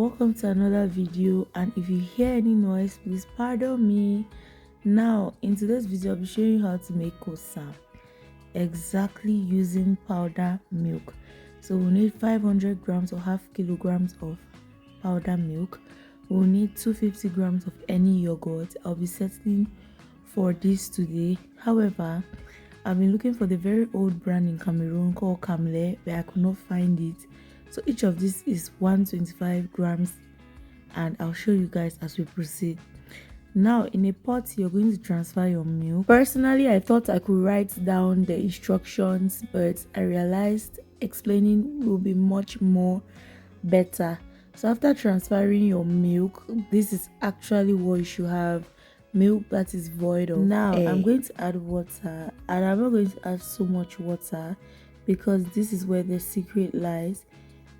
welcome to another video. And if you hear any noise, please pardon me. Now in today's video, I'll be showing you how to make kossam exactly using powder milk. So we'll need 500 grams or half kilograms of powder milk. We'll need 250 grams of any yogurt. I'll be settling for this today. However, I've been looking for the very old brand in Cameroon called Camlait, where I could not find it. So each of this is 125 grams, and I'll show you guys as we proceed. Now in a pot, you're going to transfer your milk. Personally, I thought I could write down the instructions, but I realized explaining will be much more better. So after transferring your milk, this is actually what you should have: milk that is void of now egg. I'm going to add water, and I'm not going to add so much water because this is where the secret lies.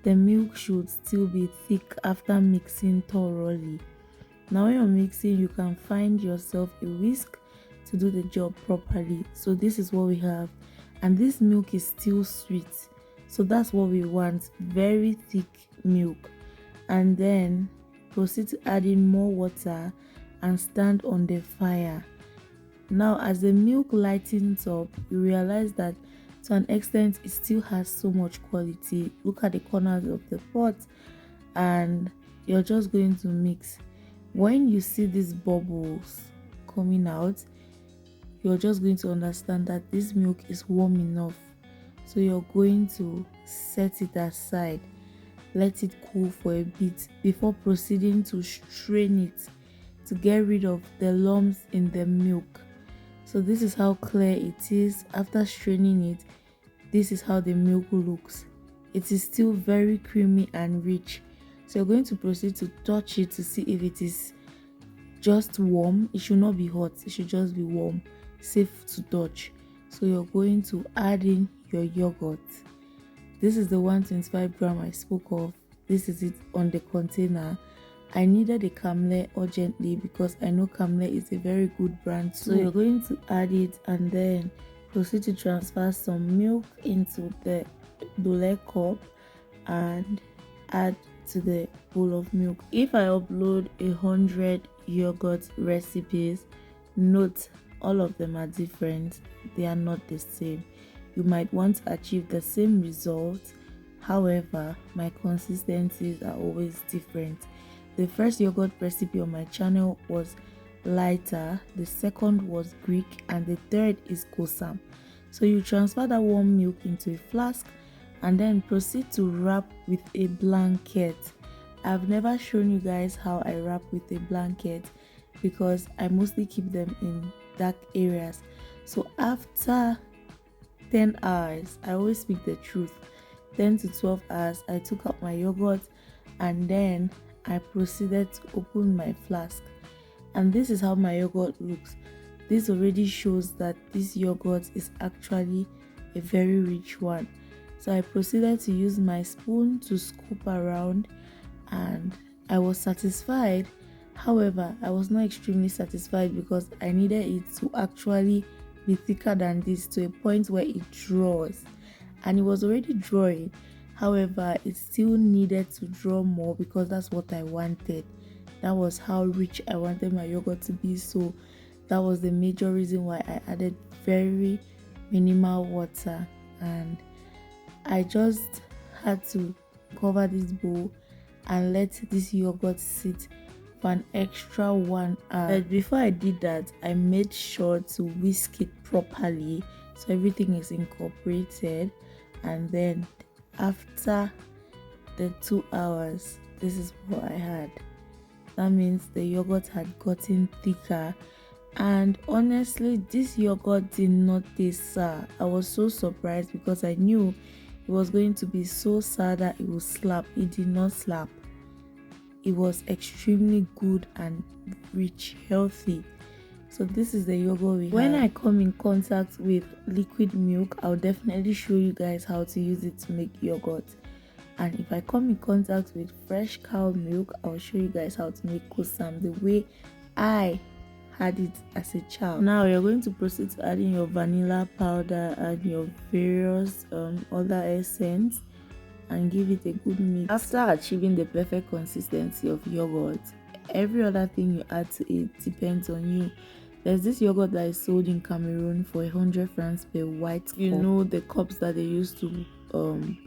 The milk should still be thick after mixing thoroughly. Now when you're mixing, you can find yourself a whisk to do the job properly. So this is what we have, and this milk is still sweet, so that's what we want: very thick milk. And then proceed to add in more water and stand on the fire. Now as the milk lightens up, you realize that to an extent it still has so much quality. Look at the corners of the pot, and you're just going to mix. When you see these bubbles coming out, you're just going to understand that this milk is warm enough. So you're going to set it aside, let it cool for a bit before proceeding to strain it to get rid of the lumps in the milk. So this is how clear it is. After straining it, this is how the milk looks. It is still very creamy and rich. So you're going to proceed to touch it to see if it is just warm. It should not be hot, it should just be warm, safe to touch. So you're going to add in your yogurt. This is the 125 gram I spoke of. This is it on the container. I needed a Camlait urgently because I know Camlait is a very good brand too. So you're going to add it and then proceed to transfer some milk into the lait cup and add to the bowl of milk. If I upload 100 yogurt recipes, note all of them are different. They are not the same. You might want to achieve the same result, however my consistencies are always different. The first yogurt recipe on my channel was lighter, the second was Greek, and the third is kossam. So you transfer that warm milk into a flask and then proceed to wrap with a blanket. I've never shown you guys how I wrap with a blanket because I mostly keep them in dark areas. So after 10 hours, I always speak the truth, 10 to 12 hours, I took out my yogurt and then I proceeded to open my flask, and this is how my yogurt looks. This already shows that this yogurt is actually a very rich one. So I proceeded to use my spoon to scoop around, and I was satisfied. However, I was not extremely satisfied because I needed it to actually be thicker than this to a point where it draws, and it was already drawing. However, it still needed to draw more because that's what I wanted. That was how rich I wanted my yogurt to be. So that was the major reason why I added very minimal water, and I just had to cover this bowl and let this yogurt sit for an extra 1 hour. But before I did that, I made sure to whisk it properly so everything is incorporated. And then after the 2 hours, this is what I had. That means the yogurt had gotten thicker, and honestly this yogurt did not taste sour. I was so surprised because I knew it was going to be so sour that it would slap. It did not slap. It was extremely good and rich, healthy. So this is the yogurt we have. When I come in contact with liquid milk, I'll definitely show you guys how to use it to make yogurt. And if I come in contact with fresh cow milk, I'll show you guys how to make kossam the way I had it as a child. Now you're going to proceed to adding your vanilla powder and your various other essence. and give it a good mix. After achieving the perfect consistency of yogurt, every other thing you add to it depends on you. There's this yogurt that is sold in Cameroon for 100 francs per white cup. You know the cups that they use to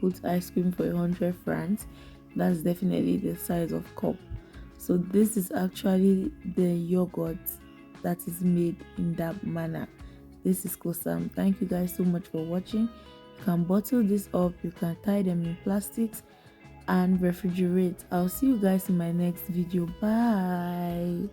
put ice cream for 100 francs? That's definitely the size of cup. So this is actually the yogurt that is made in that manner. This is Kossam. Thank you guys so much for watching. You can bottle this up, you can tie them in plastics and refrigerate. I'll see you guys in my next video. Bye.